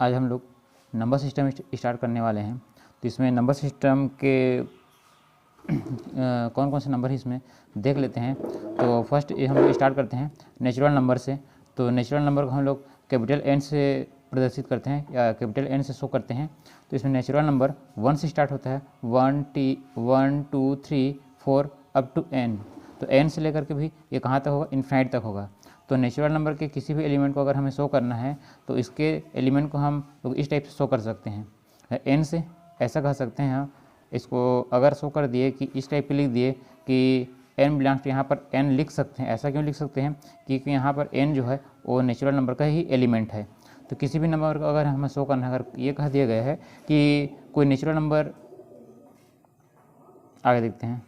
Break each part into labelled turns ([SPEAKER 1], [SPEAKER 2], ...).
[SPEAKER 1] आज हम लोग नंबर सिस्टम स्टार्ट करने वाले हैं। तो इसमें नंबर सिस्टम के कौन कौन से नंबर है इसमें देख लेते हैं। तो फर्स्ट हम लोग स्टार्ट करते हैं नेचुरल नंबर से। तो नेचुरल नंबर को हम लोग कैपिटल एन से प्रदर्शित करते हैं या कैपिटल एन से शो करते हैं। तो इसमें नेचुरल नंबर 1 से स्टार्ट होता है, 1 2 3 4 अप टू n। तो n से लेकर के भी ये कहाँ तक होगा, इन्फाइनाइट तक होगा। तो नेचुरल नंबर के किसी भी एलिमेंट को अगर हमें शो करना है तो इसके एलिमेंट को हम लोग इस टाइप से शो कर सकते हैं। n से ऐसा कह सकते हैं हम इसको, अगर शो कर दिए कि इस टाइप पे लिख दिए कि n बिलोंग्स टू, यहाँ पर n लिख सकते हैं। ऐसा क्यों लिख सकते हैं क्योंकि यहाँ पर n जो है वो नेचुरल नंबर का ही एलिमेंट है। तो किसी भी नंबर को अगर हमें शो करना है, अगर ये कह दिया गया है कि कोई नेचुरल नंबर, आगे देखते हैं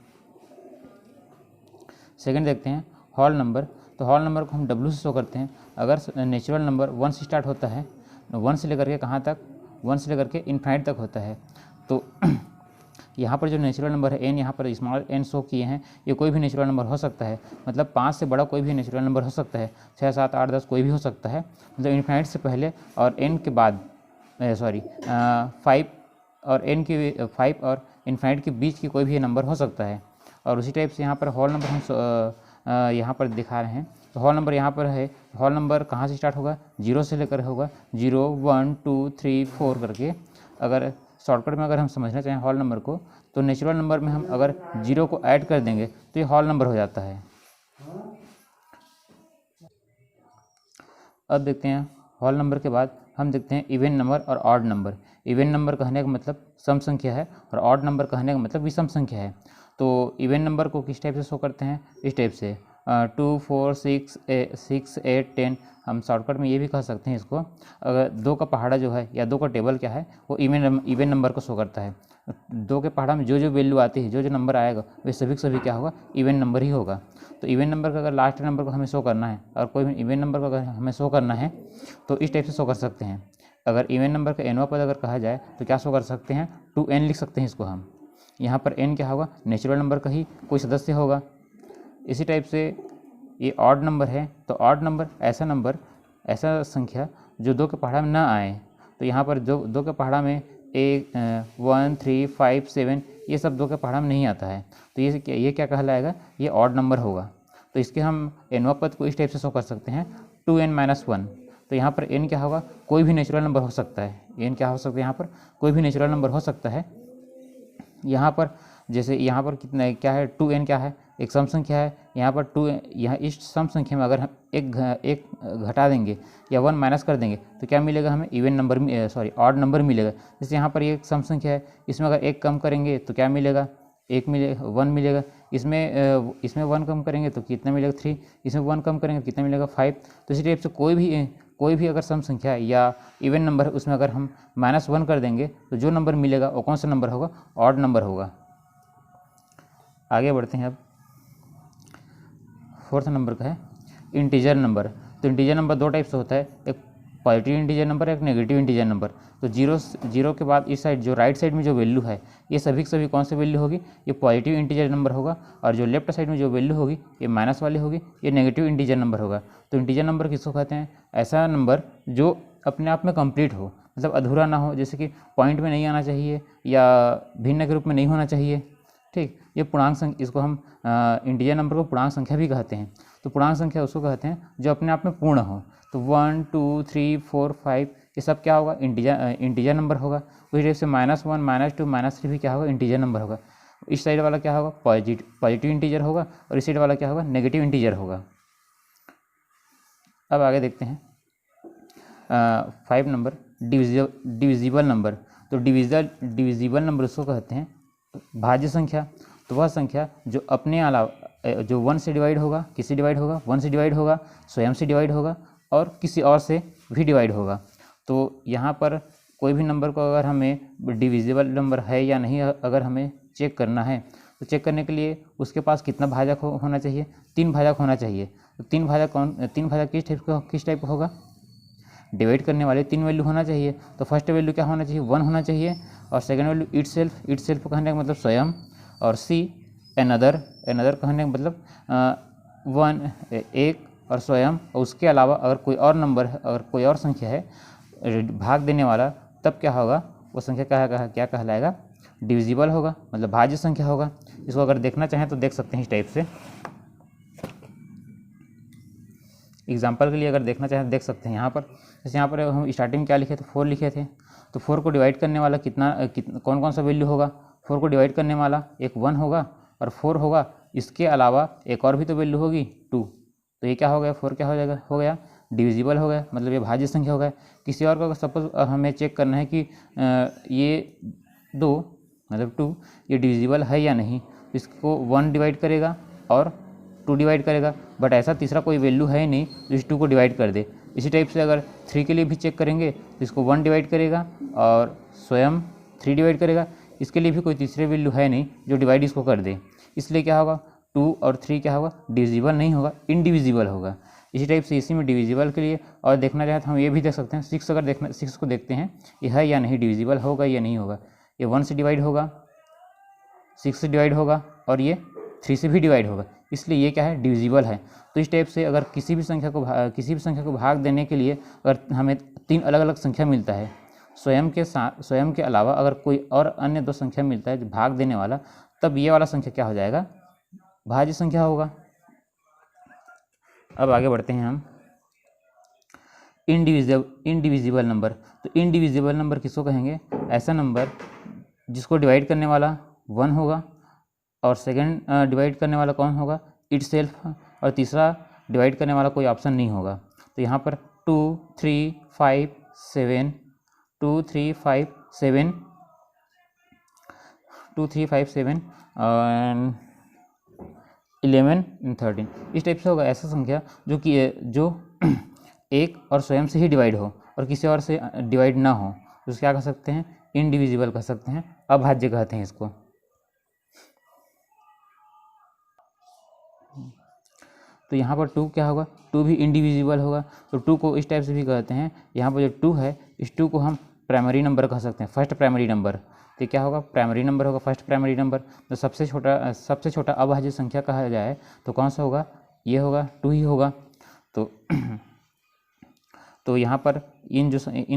[SPEAKER 1] सेकंड देखते हैं होल नंबर। तो होल नंबर को हम w से शो करते हैं। अगर नेचुरल नंबर 1 से स्टार्ट होता है, 1 से लेकर के कहाँ तक, 1 से लेकर के इन्फाइनाइट तक होता है। तो यहाँ पर जो नेचुरल नंबर है n, यहाँ पर स्मॉल n शो किए हैं, ये कोई भी नेचुरल नंबर हो सकता है। मतलब 5 से बड़ा कोई भी नेचुरल नंबर हो सकता है, 6 7 8 10 कोई भी हो सकता है। मतलब इन्फाइनाइट से पहले और n के बाद, 5 और n के 5 और इन्फाइनाइट के बीच की कोई भी नंबर हो सकता है। और उसी टाइप से यहाँ पर होल नंबर हम यहाँ पर दिखा रहे हैं। तो होल नंबर यहाँ पर है, होल नंबर कहाँ से स्टार्ट होगा, 0 से लेकर होगा, 0 1 2 3 4 करके। अगर शॉर्टकट में अगर हम समझना चाहें होल नंबर को, तो नेचुरल नंबर में हम अगर 0 को ऐड कर देंगे तो ये होल नंबर हो जाता है। अब देखते हैं होल नंबर के बाद हम देखते हैं इवन नंबर और ऑड नंबर। इवन नंबर कहने का मतलब सम संख्या है और ऑड नंबर कहने का मतलब विषम संख्या है। तो इवन नंबर को किस टाइप से शो करते हैं, इस टाइप से 2 4 6 8 10। हम शॉर्टकट में ये भी कह सकते हैं इसको, अगर 2 का पहाड़ा जो है या 2 का टेबल क्या है, वो इवन नंबर को शो करता है। 2 के पहाड़ा में जो जो वैल्यू आती है, जो जो नंबर आएगा वे सभी क्या होगा, इवन नंबर ही होगा। तो इवन नंबर का अगर लास्ट नंबर को हमें शो करना है और कोई भी इवन नंबर को अगर हमें शो करना है तो इस टाइप से शो कर सकते हैं। अगर इवन नंबर का nवां पद अगर कहा जाए तो क्या शो कर सकते हैं, 2n लिख सकते हैं इसको हम। यहाँ पर n क्या होगा, नेचुरल नंबर का ही कोई सदस्य होगा। इसी टाइप से ये ऑड नंबर है, तो ऑड नंबर ऐसा नंबर, ऐसा संख्या जो 2 के पहाड़ा में ना आए। तो यहाँ पर जो 2 के पहाड़ा में 1 3 5 7 ये सब 2 के पहाड़ा में नहीं आता है, तो ये क्या कहलाएगा, ये ऑड नंबर होगा। तो इसके हम nवां पद को इस टाइप से शो कर सकते हैं, 2n-1। तो यहाँ पर n क्या होगा, कोई भी नेचुरल नंबर हो सकता है। n क्या हो सकता है, यहाँ पर कोई भी नेचुरल नंबर हो सकता है। यहाँ पर जैसे यहाँ पर कितना क्या है, 2n क्या है, एक सम संख्या है। यहाँ पर 2, यहाँ इस सम संख्या में अगर हम एक घटा देंगे या 1 माइनस कर देंगे तो क्या मिलेगा हमें, इवन नंबर, ऑड नंबर मिलेगा। जैसे यहाँ पर ये एक सम संख्या है, इसमें अगर 1 कम करेंगे तो क्या मिलेगा, 1 मिलेगा। इसमें 1 कम करेंगे तो कितना मिलेगा, 3। इसमें 1 कम करेंगे तो कितना मिलेगा, 5। तो इसी टाइप से कोई भी अगर सम संख्या है या इवन नंबर है, उसमें अगर हम -1 कर देंगे तो जो नंबर मिलेगा वो कौन सा नंबर होगा, ऑड नंबर होगा। आगे बढ़ते हैं। अब 4th नंबर का है इंटीजर नंबर। तो इंटीजर नंबर 2 टाइप से होता है, एक पॉजिटिव इंटीजर नंबर, एक नेगेटिव इंटीजर नंबर। तो 0 के बाद इस साइड, जो राइट साइड में जो वैल्यू है, ये सभी कौन सी वैल्यू होगी, ये पॉजिटिव इंटीजर नंबर होगा। और जो लेफ्ट साइड में जो वैल्यू होगी ये माइनस वाली होगी, ये नेगेटिव इंटीजर नंबर होगा। तो इंटीजर नंबर किसको कहते हैं, ऐसा नंबर जो अपने आप में कंप्लीट हो, मतलब अधूरा ना हो। जैसे कि पॉइंट में नहीं आना चाहिए या भिन्न के रूप में नहीं होना चाहिए, ठीक। ये पूर्णांक संख्या, इसको हम इंटीजर नंबर को पूर्णांक संख्या भी कहते हैं। तो पूर्णांक संख्या उसको कहते हैं जो अपने आप में पूर्ण हो। तो 1 2 3 4 5 ये सब क्या होगा, इंटीजर नंबर होगा। उसी टाइप से -1 -2 -3 भी क्या होगा, इंटीजर नंबर होगा। इस साइड वाला क्या होगा, पॉजिटिव इंटीजर होगा, और इस साइड वाला क्या होगा, नेगेटिव इंटीजर होगा। अब आगे देखते हैं 5 नंबर डिविजिबल नंबर। तो डिविजिबल नंबर उसको कहते हैं भाज्य संख्या। तो वह संख्या जो अपने अलावा, जो 1 से डिवाइड होगा, किससे डिवाइड होगा, 1 से डिवाइड होगा, स्वयं से डिवाइड होगा और किसी और से भी डिवाइड होगा। तो यहाँ पर कोई भी नंबर को अगर हमें डिविजिबल नंबर है या नहीं अगर हमें चेक करना है, तो चेक करने के लिए उसके पास कितना भाजक होना चाहिए, 3 भाजक होना चाहिए। तो 3 भाजक किस टाइप का होगा, डिवाइड करने वाले 3 वैल्यू होना चाहिए। तो फर्स्ट वैल्यू क्या होना चाहिए, 1 होना चाहिए, और सेकंड वैल्यू इटसेल्फ कहने का मतलब स्वयं, और सी एनदर कहने का मतलब 1 एक और स्वयं, और उसके अलावा अगर कोई और नंबर है, अगर कोई और संख्या है भाग देने वाला, तब क्या होगा, वो संख्या क्या कहलाएगा, डिविजिबल होगा, मतलब भाज्य संख्या होगा। इसको अगर देखना चाहें तो देख सकते हैं इस टाइप से। एग्जाम्पल के लिए अगर देखना चाहें तो देख सकते हैं यहाँ पर, जैसे यहाँ पर हम स्टार्टिंग में क्या लिखे थे, 4 लिखे थे, तो 4 को डिवाइड करने वाला कौन कौन सा वैल्यू होगा, 4 को डिवाइड करने वाला एक 1 होगा और 4 होगा, इसके अलावा एक और भी तो वैल्यू होगी 2। तो ये क्या हो गया, 4 क्या हो जाएगा, हो गया डिविजिबल हो गया, मतलब ये भाज्य संख्या हो गया। किसी और का सपोज हमें चेक करना है कि ये 2 मतलब 2 ये डिविजिबल है या नहीं, इसको 1 डिवाइड करेगा और 2 डिवाइड करेगा, बट ऐसा तीसरा कोई वैल्यू है नहीं तो इस 2 को डिवाइड कर दे। इसी टाइप से अगर 3 के लिए भी चेक करेंगे तो इसको 1 डिवाइड करेगा और स्वयं 3 डिवाइड करेगा, इसके लिए भी कोई तीसरे वैल्यू है नहीं जो डिवाइड इसको कर दे, इसलिए क्या होगा 2 और 3 क्या होगा, डिविजिबल नहीं होगा, इनडिविजिबल होगा। इसी टाइप से इसी में डिविजिबल के लिए और देखना चाहे तो हम ये भी देख सकते हैं, 6 अगर देखना 6 को देखते हैं ये है या नहीं, डिविजिबल होगा या नहीं होगा, ये 1 से डिवाइड होगा, 6 से डिवाइड होगा और ये 3 से भी डिवाइड होगा, इसलिए ये क्या है, डिविजिबल है। तो इस टाइप से अगर किसी भी संख्या को भाग देने के लिए अगर हमें 3 अलग अलग संख्या मिलता है, स्वयं के अलावा अगर कोई और अन्य 2 संख्या मिलता है जो भाग देने वाला, तब ये वाला संख्या क्या हो जाएगा, भाज्य संख्या होगा। अब आगे बढ़ते हैं हम, इनडिविजिबल नंबर। तो इनडिविजिबल नंबर किसको कहेंगे, ऐसा नंबर जिसको डिवाइड करने वाला 1 होगा और सेकंड डिवाइड करने वाला कौन होगा, इटसेल्फ, और तीसरा डिवाइड करने वाला कोई ऑप्शन नहीं होगा। तो यहाँ पर 2 3 5 7 2 3 5 7 2 3 5 7 11 13, इस टाइप से होगा ऐसा संख्या जो एक और स्वयं से ही डिवाइड हो और किसी और से डिवाइड ना हो, तो क्या कह सकते हैं, इनडिविजिबल कह सकते हैं, अभाज्य कहते हैं इसको। तो यहाँ पर 2 क्या होगा, 2 भी इनडिविजिबल होगा, तो 2 को इस टाइप से भी कहते हैं। यहाँ पर जो 2 है, इस 2 को हम प्राइमरी नंबर कह सकते हैं, फर्स्ट प्राइमरी नंबर। तो क्या होगा, प्राइमरी नंबर होगा, फर्स्ट प्राइमरी नंबर। तो सबसे छोटा अभाज्य संख्या कहा जाए तो कौन सा होगा, ये होगा, 2 ही होगा। तो यहाँ पर इन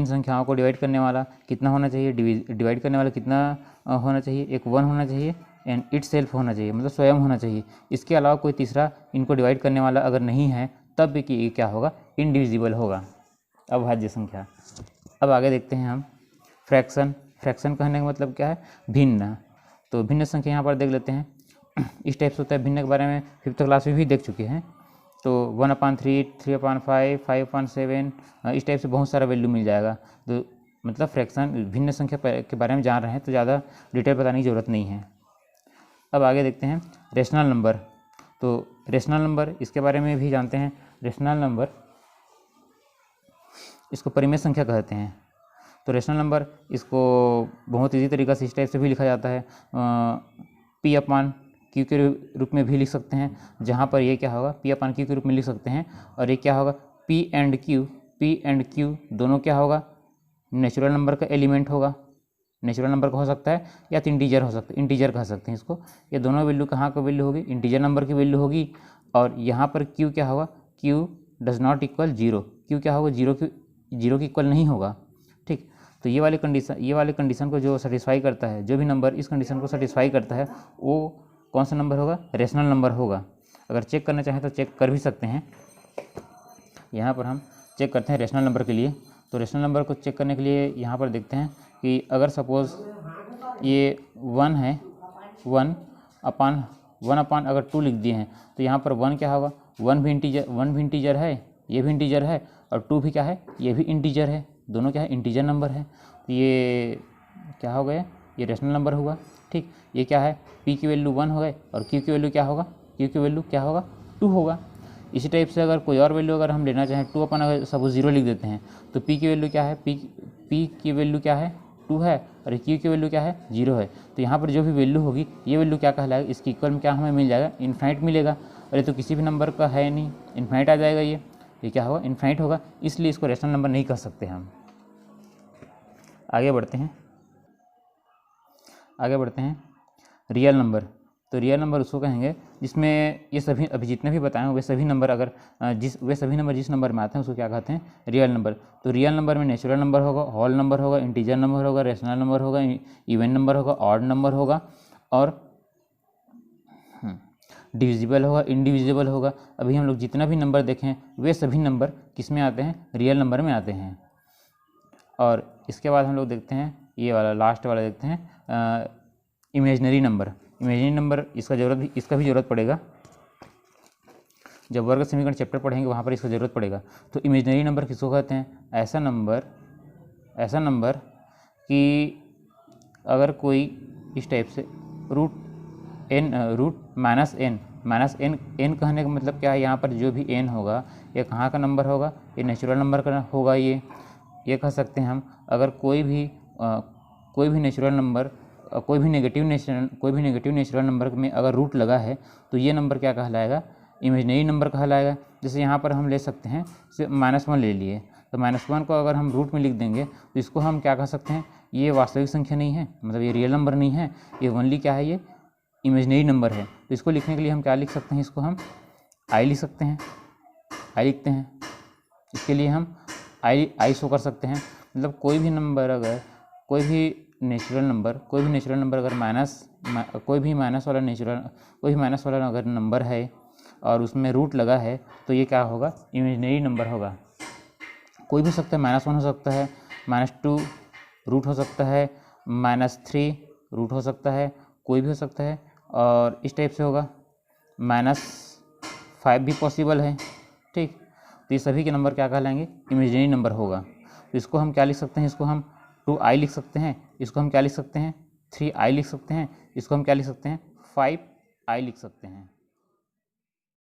[SPEAKER 1] संख्याओं को डिवाइड करने वाला कितना होना चाहिए, डिवाइड करने वाला कितना होना चाहिए, एक 1 होना चाहिए एंड इट सेल्फ होना चाहिए, मतलब स्वयं होना चाहिए। इसके अलावा कोई तीसरा इनको डिवाइड करने वाला अगर नहीं है, तब भी कि क्या होगा, इनडिविजिबल होगा, अभाज्य संख्या। अब आगे देखते हैं हम फ्रैक्शन। फ्रैक्शन कहने का मतलब क्या है, भिन्न। तो भिन्न संख्या यहाँ पर देख लेते हैं, इस टाइप से होता है। भिन्न के बारे में 5th क्लास में भी देख चुके हैं। तो 1/3 3/5 5/7 इस टाइप से बहुत सारा वैल्यू मिल जाएगा। तो मतलब फ्रैक्शन भिन्न संख्या के बारे में जान रहे हैं तो ज़्यादा डिटेल बताने की ज़रूरत नहीं है। अब आगे देखते हैं रेशनल नंबर। तो रेशनल नंबर इसके बारे में भी जानते हैं। रेशनल नंबर इसको परिमेय संख्या कहते हैं। तो रेशनल नंबर इसको बहुत ईजी तरीक़ा से इस टाइप से भी लिखा जाता है, P/Q के रूप में भी लिख सकते हैं, जहाँ पर ये क्या होगा, P/Q के रूप में लिख सकते हैं। और ये क्या होगा, P एंड Q दोनों क्या होगा, नेचुरल नंबर का एलिमेंट होगा। नेचुरल नंबर का हो सकता है या तो इंटीजर हो सकता है, इंटीजर कह सकते हैं इसको। ये दोनों वैल्यू कहाँ की वैल्यू होगी, इंटीजर नंबर की वैल्यू होगी। और यहाँ पर Q क्या होगा, Q does not equal 0। Q क्या होगा, जीरो की इक्वल नहीं होगा। ठीक, तो ये वाली कंडीशन को जो सेटिस्फाई करता है, जो भी नंबर इस कंडीशन को सेटिस्फाई करता है, वो कौन सा नंबर होगा, रेशनल नंबर होगा। अगर चेक करना चाहें तो चेक कर भी सकते हैं। यहाँ पर हम चेक करते हैं रेशनल नंबर के लिए। तो रेशनल नंबर को चेक करने के लिए यहाँ पर देखते हैं कि अगर सपोज़ ये 1 है, 1 अपान अगर 2 लिख दिए हैं, तो यहाँ पर 1 क्या होगा, 1 भी इंटीजर है, ये भी इंटीजर है, और 2 भी क्या है, ये भी इंटीजर है, दोनों क्या है, इंटीजर नंबर है। तो ये क्या हो गया, ये रेशनल नंबर हुआ। ठीक, ये क्या है, P की वैल्यू 1 हो गए और Q की वैल्यू क्या होगा, Q की वैल्यू क्या होगा, 2 होगा। इसी टाइप से अगर कोई और वैल्यू अगर हम लेना चाहें, 2 अपन अगर सपोज 0 लिख देते हैं, तो P की वैल्यू क्या है, P की वैल्यू क्या है, 2 है, और Q की वैल्यू क्या है, 0 है। तो यहाँ पर जो भी वैल्यू होगी, ये वैल्यू क्या कहलाएगा, इसकी इक्वल में क्या हमें मिल जाएगा, इनफाइनाइट मिलेगा। और ये तो किसी भी नंबर का है नहीं, इनफाइनाइट आ जाएगा, ये क्या होगा, इनफाइनाइट होगा, इसलिए इसको रेशनल नंबर नहीं कह सकते हम। आगे बढ़ते हैं रियल नंबर। तो रियल नंबर उसको कहेंगे जिसमें ये सभी अभी जितने भी बताए वे सभी नंबर अगर जिस नंबर में आते हैं उसको क्या कहते हैं, रियल नंबर। तो रियल नंबर में नेचुरल नंबर होगा, होल नंबर होगा, इंटीजर नंबर होगा, रेशनल नंबर होगा, इवन नंबर होगा, ऑड नंबर होगा और डिविजिबल होगा, इंडिविजिबल होगा। अभी हम लोग जितना भी नंबर देखें वे सभी नंबर किस में आते हैं, रियल नंबर में आते हैं। और इसके बाद हम लोग देखते हैं ये वाला लास्ट वाला देखते हैं इमेजनरी नंबर। इमेजनरी नंबर इसका भी ज़रूरत पड़ेगा, जब वर्ग समीकरण चैप्टर पढ़ेंगे वहाँ पर इसका ज़रूरत पड़ेगा। तो इमेजनरी नंबर किसको कहते हैं, ऐसा नंबर कि अगर कोई इस टाइप से रूट माइनस एन कहने का मतलब क्या है, यहाँ पर जो भी एन होगा ये कहाँ का नंबर होगा, ये नेचुरल नंबर का होगा। ये कह सकते हैं हम अगर कोई भी नेचुरल नंबर कोई भी नेगेटिव नेचुरल नंबर में अगर रूट लगा है तो ये नंबर क्या कहलाएगा, इमेजनरी नंबर कहलाएगा। जैसे यहाँ पर हम ले सकते हैं -1 ले लिए, तो -1 को अगर हम रूट में लिख देंगे तो इसको हम क्या कह सकते हैं, ये वास्तविक संख्या नहीं है, मतलब ये रियल नंबर नहीं है, ये ओनली क्या है, ये इमेजनरी नंबर है। तो इसको लिखने के लिए हम क्या लिख सकते हैं, इसको हम आई लिख सकते हैं, आई लिखते हैं। इसके लिए हम आई शो कर सकते हैं, मतलब कोई भी नेचुरल नंबर अगर कोई भी माइनस वाला अगर नंबर है और उसमें रूट लगा है तो ये क्या होगा, इमेजनरी नंबर होगा। कोई भी हो सकता है, -1 हो सकता है, -2 रूट हो सकता है, -3 रूट हो सकता है, कोई भी हो सकता है। और इस टाइप से होगा, -5 भी पॉसिबल है, ठीक। तो ये सभी के नंबर क्या कहलाएंगे, इमेजनरी नंबर होगा। तो इसको हम क्या लिख सकते हैं, इसको हम 2i लिख सकते हैं, इसको हम क्या लिख सकते हैं, 3i लिख सकते हैं, इसको हम क्या लिख सकते हैं, 5i लिख सकते हैं।